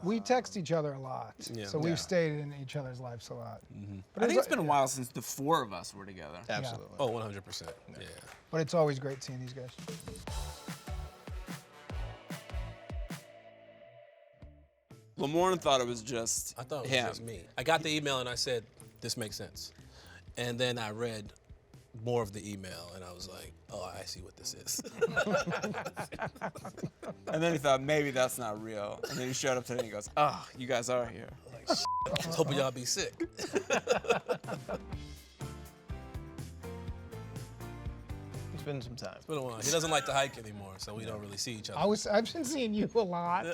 We text each other a lot, so we've stayed in each other's lives a lot. But I think it's been a while since the four of us were together. Absolutely. Oh, 100%. Yeah. But it's always great seeing these guys. Lamorne thought it was just I thought it was him. just me. I got the email and I said, this makes sense. And then I read more of the email and I was like, oh, I see what this is. And then he thought, maybe that's not real. And then he showed up today and he goes, oh, you guys are here. Like, I was hoping y'all be sick. It's been some time. It's been a while. He doesn't like to hike anymore, so we don't really see each other. I've been seeing you a lot,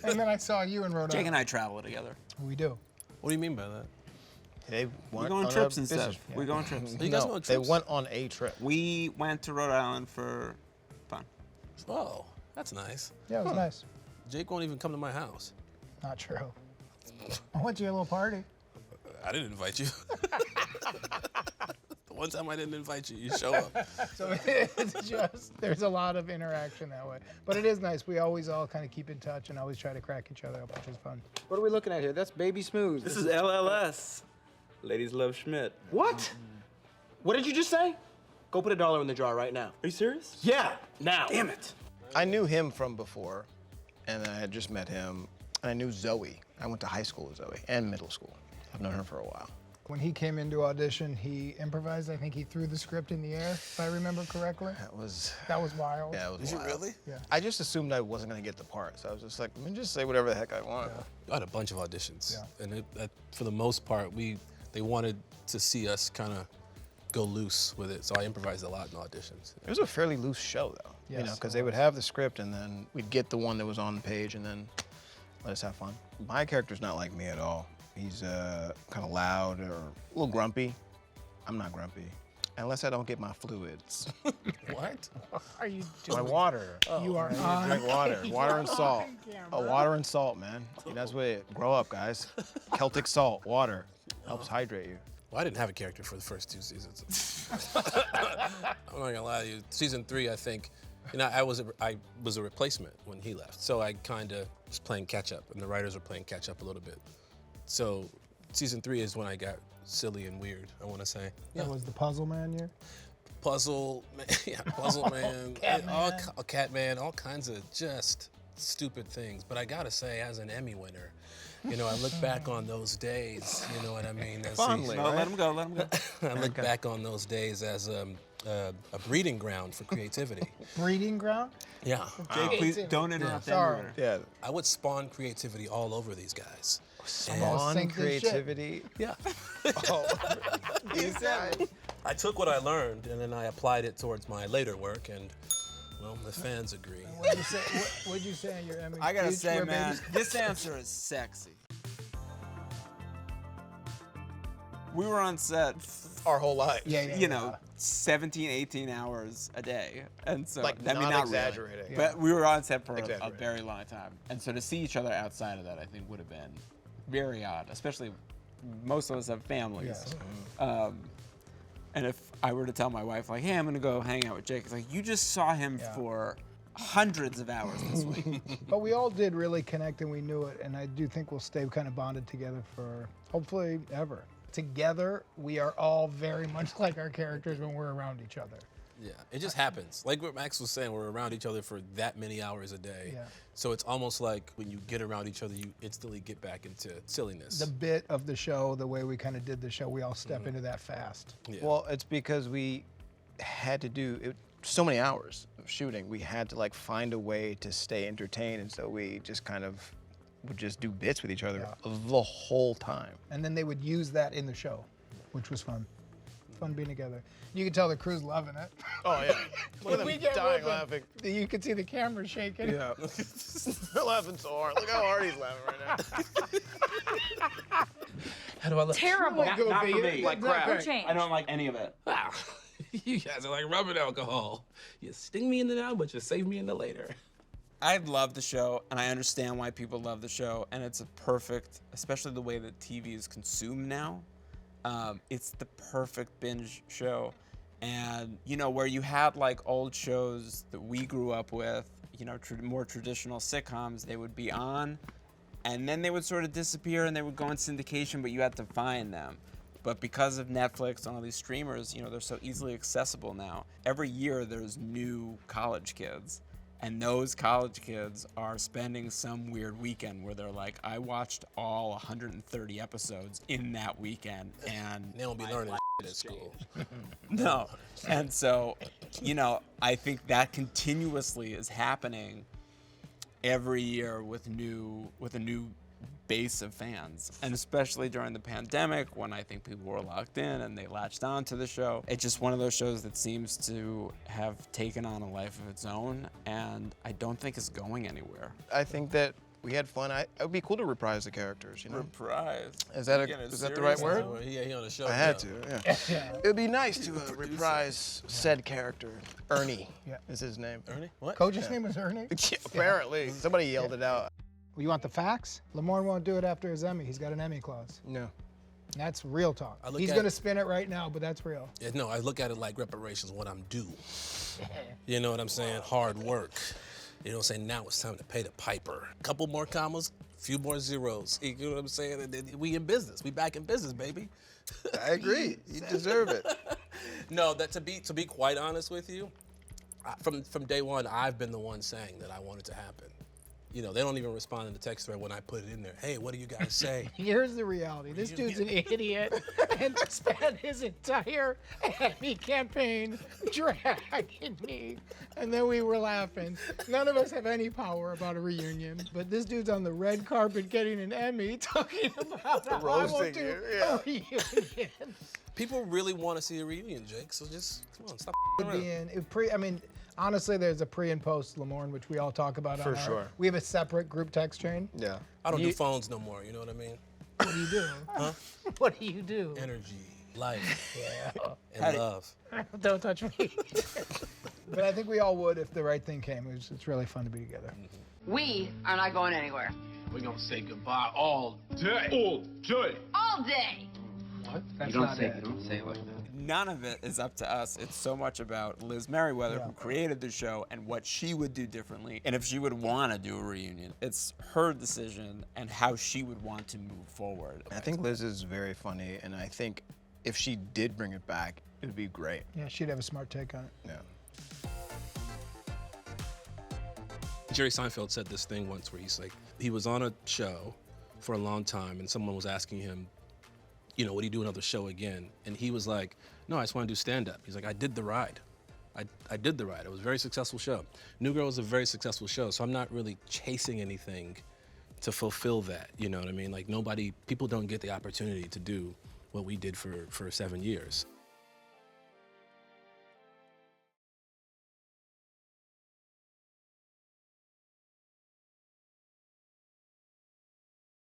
and then I saw you in Rhode Island. Jake and I travel together. We do. What do you mean by that? They We went go on a trips and business- stuff. We go on trips. You guys No, go on they trips? went on a trip. We went to Rhode Island for fun. Oh, that's nice. Yeah, it was nice. Jake won't even come to my house. Not true. I went to your little party. I didn't invite you. The one time I didn't invite you, you show up. So it's just, there's a lot of interaction that way. But it is nice. We always all kind of keep in touch and always try to crack each other up, which is fun. What are we looking at here? That's Baby Smooth. This is LLS. Ladies love Schmidt. What? What did you just say? Go put $1 in the jar right now. Are you serious? Yeah, now. Damn it. I knew him from before, and I had just met him, and I knew Zoe. I went to high school with Zoe and middle school. I've known her for a while. When he came into audition, he improvised. I think he threw the script in the air, if I remember correctly. That was wild. Yeah, it was Did wild. you really? Yeah. I just assumed I wasn't gonna get the part, so I was just like, let me just say whatever the heck I want. I had a bunch of auditions, Yeah. and for the most part, they wanted to see us kind of go loose with it, so I improvised a lot in auditions. It was a fairly loose show, though. Yes, you know, because it they would was. have the script, and then we'd get the one that was on the page, and then let us have fun. My character's not like me at all. He's kind of loud or a little grumpy. I'm not grumpy, unless I don't get my fluids. What? What are you doing? My water. You are I on. drink water. You Water are and salt. on camera. Oh, water and salt, man. That's what it. Grow up, guys. Celtic salt, water, helps hydrate you. Well, I didn't have a character for the first 2 seasons. I'm not gonna lie to you. Season 3, I think, I was a replacement when he left, so I kind of was playing catch up, and the writers were playing catch up a little bit. So season 3 is when I got silly and weird, I want to say. That was the puzzle man year? Puzzle, man, yeah, Puzzle Man, Catman. all kinds of just stupid things. But I gotta say, as an Emmy winner, I look back on those days. You know what I mean? Fondly, No, right? let him go, let him go. I look back on those days as a breeding ground for creativity. Breeding ground? Yeah, Jake, please don't interrupt that. Sorry. Yeah. I would spawn creativity all over these guys. Spawn sink this ship. creativity. Yeah. Oh, these guys. I took what I learned and then I applied it towards my later work, and well, the fans agree. What'd you say in your Emmy I gotta speech say, where man, babies- this answer is sexy. We were on set, Our whole life. Yeah. 17, 18 hours a day. And so, Like, I mean, not not exaggerating. really, but we were on set for a Exaggerating. very long time. And so to see each other outside of that, I think would have been very odd, especially most of us have families. Yeah. And if I were to tell my wife, like, hey, I'm gonna go hang out with Jake, it's like, you just saw him Yeah. for hundreds of hours this week. But we all did really connect and we knew it, and I do think we'll stay kind of bonded together for hopefully ever. Together, we are all very much like our characters when we're around each other. Yeah, it just happens. Like what Max was saying, we're around each other for that many hours a day. Yeah. So it's almost like when you get around each other, you instantly get back into silliness. The bit of the show, the way we kind of did the show, we all step into that fast. Yeah. Well, it's because we had to do it, so many hours of shooting. We had to like find a way to stay entertained, and so we just kind of would just do bits with each other Yeah. the whole time. And then they would use that in the show, which was fun. Fun being together. You could tell the crew's loving it. Oh yeah, look at We them get dying moving. laughing. You could see the camera shaking. Yeah, they're laughing so hard. Look how hard he's laughing right now. How do I look? Terrible. Not- not for me. Like Not crap. great. Change. I don't like any of it. Wow. You guys are like rubbing alcohol. You sting me in the now, but you save me in the later. I love the show, and I understand why people love the show, and it's a perfect, especially the way that TV is consumed now. It's the perfect binge show. And, where you had like old shows that we grew up with, more traditional sitcoms, they would be on, and then they would sort of disappear and they would go in syndication, but you had to find them. But because of Netflix and all these streamers, they're so easily accessible now. Every year there's new college kids, and those college kids are spending some weird weekend where they're like, I watched all 130 episodes in that weekend, and They don't be learning at school. no. And so, I think that continuously is happening every year with a new base of fans, and especially during the pandemic when I think people were locked in and they latched on to the show. It's just one of those shows that seems to have taken on a life of its own, and I don't think it's going anywhere. I think that we had fun. It would be cool to reprise the characters, Reprise. Is that the right word? Well, he on the show. I had to, yeah. It would be nice to reprise said character. Ernie is his name. Ernie? What? Coach's name was Ernie? Apparently. Somebody yelled it out. Well, you want the facts? Lamorne won't do it after his Emmy. He's got an Emmy clause. No. That's real talk. I look He's at- going to spin it right now, but that's real. Yeah, no, I look at it like reparations, what I'm due. You know what I'm saying? Hard work. You know what I'm saying? Now it's time to pay the piper. Couple more commas, few more zeros. You know what I'm saying? And then we in business. We back in business, baby. I agree. You deserve it. No, that to be quite honest with you, from day one, I've been the one saying that I want it to happen. They don't even respond in the text thread when I put it in there. Hey, what do you guys say? Here's the reality. This dude's an idiot and spent his entire Emmy campaign dragging me. And then we were laughing. None of us have any power about a reunion, but this dude's on the red carpet getting an Emmy talking about how I won't do a reunion. People really want to see a reunion, Jake, so just, come on, stop around. Honestly, there's a pre and post Lamorne, which we all talk about. For sure. We have a separate group text chain. Yeah. I don't do phones no more, you know what I mean? What do you do? Huh? What do you do? Energy, life, and love. Don't touch me. But I think we all would if the right thing came. It's really fun to be together. We are not going anywhere. We're gonna say goodbye all day. All day. All day. What? That's You don't not say it. it. Don't say it like that. None of it is up to us. It's so much about Liz Merriweather, who created the show, and what she would do differently, and if she would want to do a reunion. It's her decision and how she would want to move forward. I think Liz is very funny, and I think if she did bring it back, it would be great. Yeah, she'd have a smart take on it. Yeah. Jerry Seinfeld said this thing once where he's like, he was on a show for a long time, and someone was asking him, would he do another show again? And he was like, no, I just want to do stand-up. He's like, I did The Ride. I did The Ride. It was a very successful show. New Girl was a very successful show, so I'm not really chasing anything to fulfill that, you know what I mean? Like people don't get the opportunity to do what we did for 7 years.